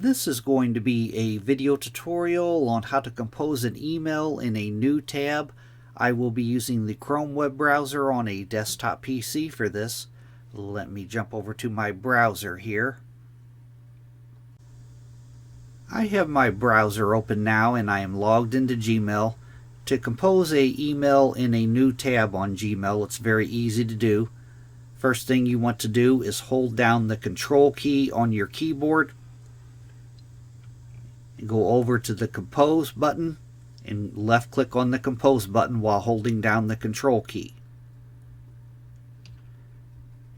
This is going to be a video tutorial on how to compose an email in a new tab. I will be using the Chrome web browser on a desktop PC for this. Let me jump over to my browser here. I have my browser open now and I am logged into Gmail. To compose an email in a new tab on Gmail, it's very easy to do. First thing you want to do is hold down the Control key on your keyboard. Go over to the Compose button and left click on the Compose button while holding down the Control key.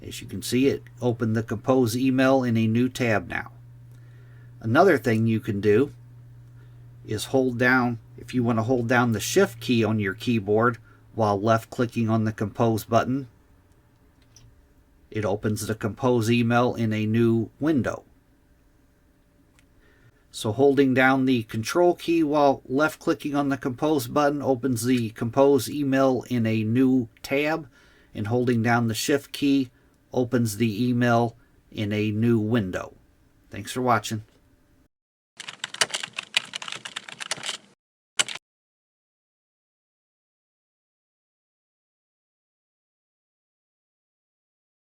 As you can see, it opened the Compose email in a new tab now. Another thing you can do is hold down, if you want to hold down the Shift key on your keyboard while left clicking on the Compose button, it opens the Compose email in a new window. So holding down the Control key while left clicking on the Compose button opens the Compose email in a new tab, and holding down the Shift key opens the email in a new window. Thanks for watching.